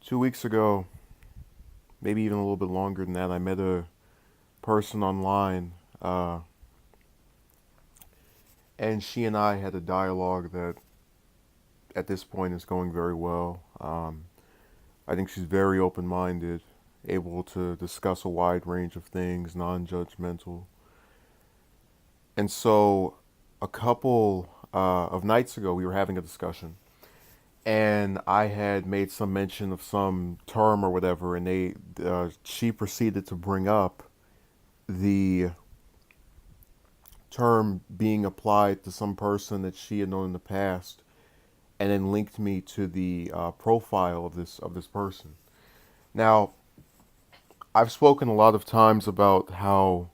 2 weeks ago, maybe even a little bit longer than that, I met a person online, and she and I had a dialogue that at this point is going very well. I think she's very open minded, able to discuss a wide range of things, non judgmental. And so, a couple of nights ago, we were having a discussion, and I had made some mention of some term or whatever, and she proceeded to bring up the term being applied to some person that she had known in the past, and then linked me to the profile of this person. Now, I've spoken a lot of times about how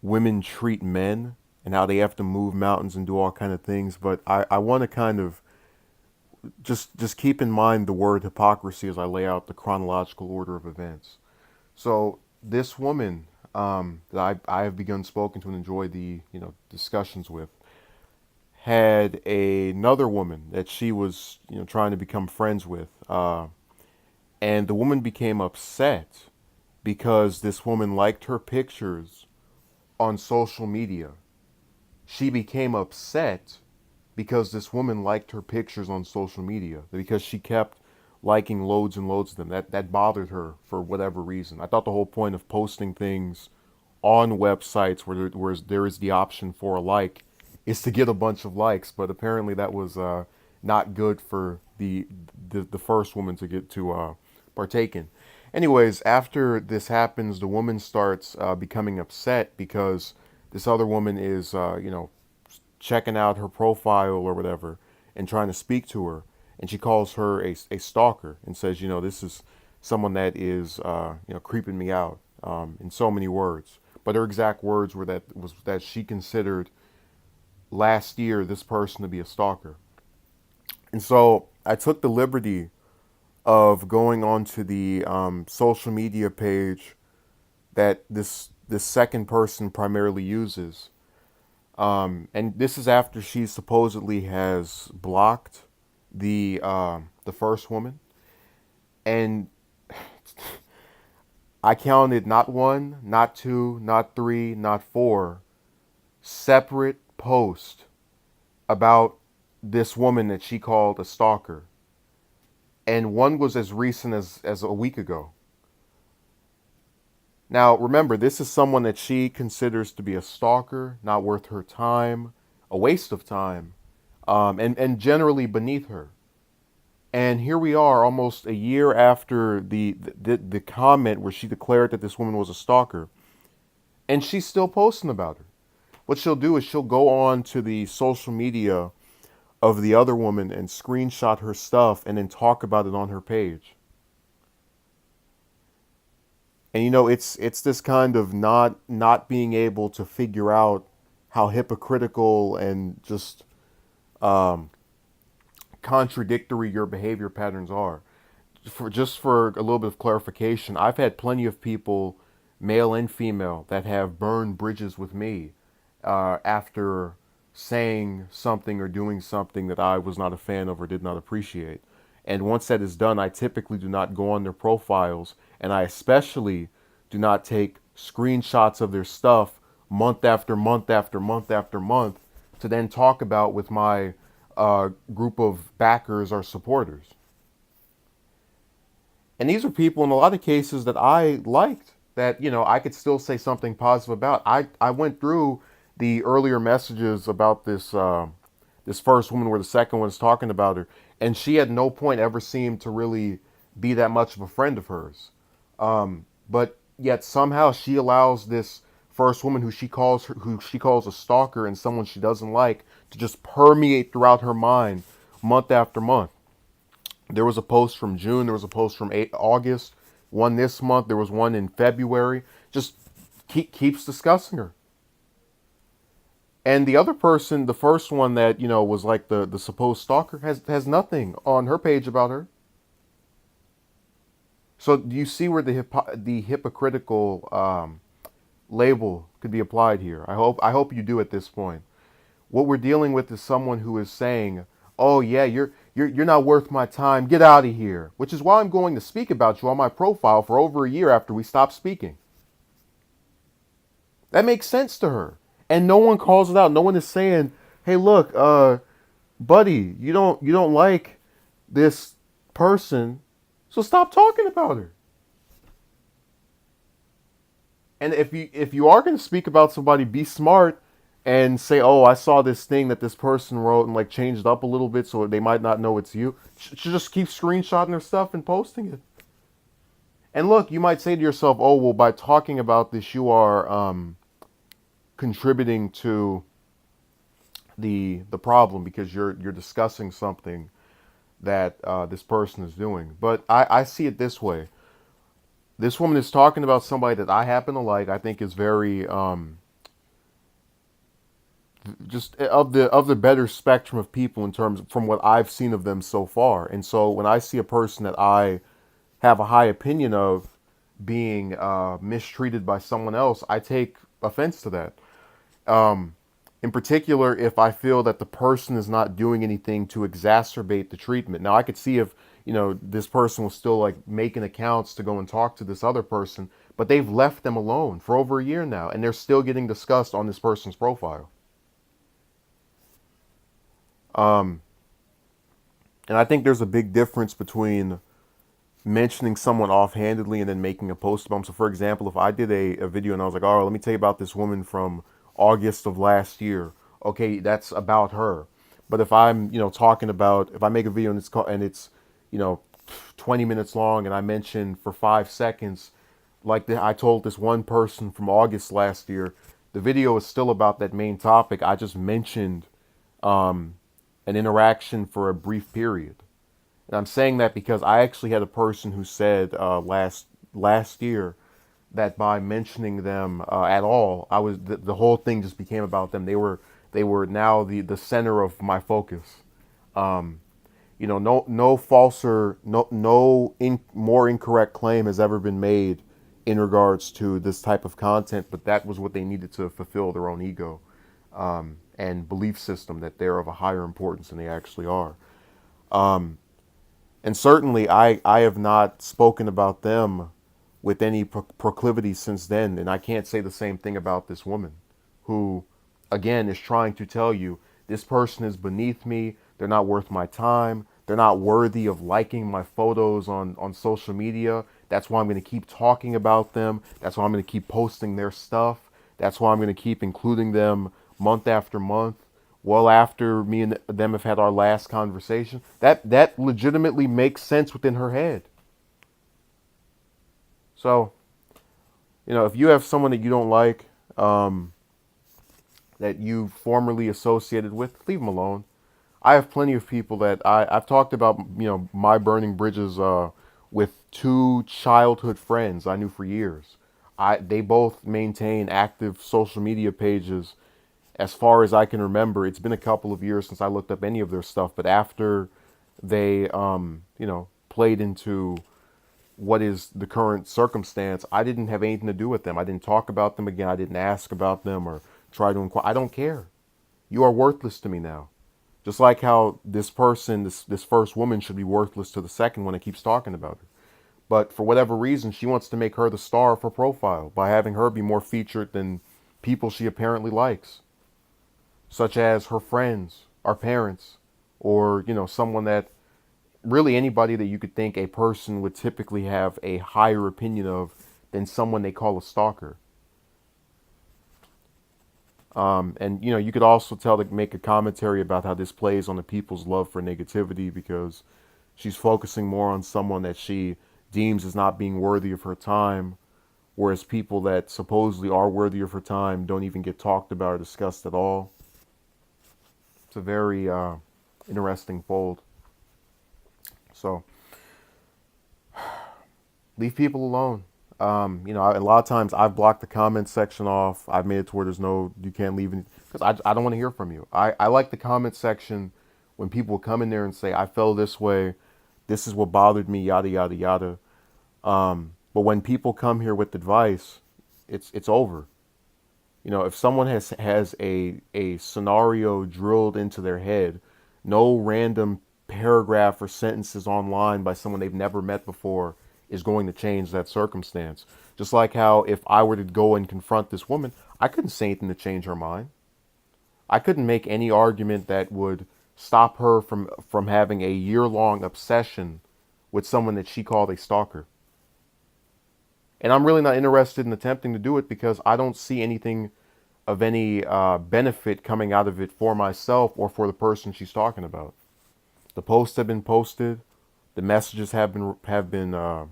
women treat men and how they have to move mountains and do all kind of things, but I want to kind of just keep in mind the word hypocrisy as I lay out the chronological order of events. So this woman that I have begun spoken to and enjoy the discussions with had another woman that she was trying to become friends with, and the woman became upset because this woman liked her pictures on social media. She became upset because this woman liked her pictures on social media, because she kept liking loads and loads of them. That bothered her for whatever reason. I thought the whole point of posting things on websites where there is the option for a like is to get a bunch of likes, but apparently that was not good for the first woman to get to partake in. Anyways, after this happens, the woman starts becoming upset because this other woman is checking out her profile or whatever and trying to speak to her, and she calls her a stalker and says, this is someone that is creeping me out, in so many words. But her exact words were that she considered last year this person to be a stalker. And so I took the liberty of going onto the social media page that this second person primarily uses. And this is after she supposedly has blocked the first woman, and I counted not one, not two, not three, not four separate posts about this woman that she called a stalker, and one was as recent as a week ago. Now, remember, this is someone that she considers to be a stalker, not worth her time, a waste of time, and generally beneath her. And here we are, almost a year after the comment where she declared that this woman was a stalker, and she's still posting about her. What she'll do is she'll go on to the social media of the other woman and screenshot her stuff and then talk about it on her page. And it's this kind of not being able to figure out how hypocritical and just contradictory your behavior patterns are. For a little bit of clarification, I've had plenty of people, male and female, that have burned bridges with me after saying something or doing something that I was not a fan of or did not appreciate. And once that is done, I typically do not go on their profiles, and I especially do not take screenshots of their stuff month after month after month after month to then talk about with my group of backers or supporters. And these are people in a lot of cases that I liked, that I could still say something positive about. I went through the earlier messages about this first woman where the second one is talking about her, and she at no point ever seemed to really be that much of a friend of hers. But yet somehow she allows this first woman who she calls a stalker and someone she doesn't like to just permeate throughout her mind month after month. There was a post from June, there was a post from August, one this month, there was one in February. Just keeps discussing her. And the other person, the first one that was like the supposed stalker, has nothing on her page about her. So do you see where the hypocritical label could be applied here? I hope you do at this point. What we're dealing with is someone who is saying, "Oh yeah, You're not worth my time. Get out of here. Which is why I'm going to speak about you on my profile for over a year after we stop speaking. That makes sense to her. And no one calls it out. No one is saying, "Hey, look, buddy, you don't like this person, so stop talking about her." And if you are going to speak about somebody, be smart and say, "Oh, I saw this thing that this person wrote and like changed up a little bit so they might not know it's you." Just keep screenshotting their stuff and posting it. And look, you might say to yourself, "Oh, well, by talking about this, you are contributing to the problem because you're discussing something that this person is doing." But I see it this way. This woman is talking about somebody that I happen to like. I think is very just of the better spectrum of people in terms from what I've seen of them so far. And so when I see a person that I have a high opinion of being mistreated by someone else, I take offense to that. In particular, if I feel that the person is not doing anything to exacerbate the treatment. Now, I could see if, this person was still like making accounts to go and talk to this other person, but they've left them alone for over a year now, and they're still getting discussed on this person's profile. Um, and I think there's a big difference between mentioning someone offhandedly and then making a post about them. So, for example, if I did a video and I was like, "All right, let me tell you about this woman from August of last year," okay, that's about her. But if I'm, talking about, if I make a video and it's, you know, 20 minutes long and I mention for 5 seconds, like I told this one person from August last year, the video is still about that main topic. I just mentioned um, an interaction for a brief period. And I'm saying that because I actually had a person who said last year that by mentioning them at all, the whole thing just became about them. They were now the center of my focus. Um, no falser, no more incorrect claim has ever been made in regards to this type of content, but that was what they needed to fulfill their own ego and belief system that they're of a higher importance than they actually are. Um, and certainly, I have not spoken about them with any proclivity since then. And I can't say the same thing about this woman who, again, is trying to tell you this person is beneath me. They're not worth my time. They're not worthy of liking my photos on social media. That's why I'm going to keep talking about them. That's why I'm going to keep posting their stuff. That's why I'm going to keep including them month after month, well after me and them have had our last conversation. That legitimately makes sense within her head. So, if you have someone that you don't like, that you formerly associated with, leave them alone. I have plenty of people that I've talked about, my burning bridges with two childhood friends I knew for years. They both maintain active social media pages as far as I can remember. It's been a couple of years since I looked up any of their stuff, but after they, played into what is the current circumstance, I didn't have anything to do with them. I didn't talk about them again. I didn't ask about them or try to inquire. I don't care. You are worthless to me now. Just like how this person, this first woman, should be worthless to the second one that keeps talking about her. But for whatever reason, she wants to make her the star of her profile by having her be more featured than people she apparently likes, such as her friends, our parents, or someone that really anybody that you could think a person would typically have a higher opinion of than someone they call a stalker. And you could also tell to make a commentary about how this plays on the people's love for negativity because she's focusing more on someone that she deems as not being worthy of her time, whereas people that supposedly are worthy of her time don't even get talked about or discussed at all. It's a very interesting fold. So leave people alone. A lot of times I've blocked the comment section off. I've made it to where you can't leave any, because I don't want to hear from you. I like the comment section when people come in there and say, "I felt this way. This is what bothered me, yada, yada, yada." But when people come here with advice, it's over. If someone has a scenario drilled into their head, no random paragraph or sentences online by someone they've never met before is going to change that circumstance. Just like how if I were to go and confront this woman, I couldn't say anything to change her mind. I couldn't make any argument that would stop her from having a year-long obsession with someone that she called a stalker. And I'm really not interested in attempting to do it because I don't see anything of any benefit coming out of it for myself or for the person she's talking about. The posts have been posted, the messages have been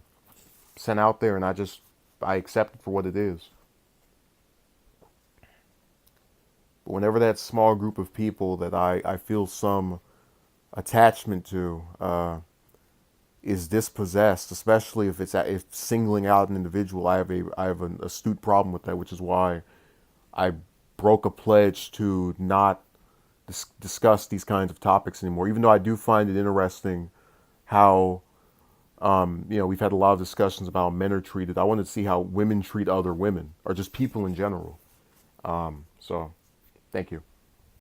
sent out there, and I accept it for what it is. But whenever that small group of people that I feel some attachment to is dispossessed, especially if singling out an individual, I have an astute problem with that, which is why I broke a pledge to not discuss these kinds of topics anymore. Even though I do find it interesting how we've had a lot of discussions about how men are treated. I want to see how women treat other women or just people in general. So, thank you.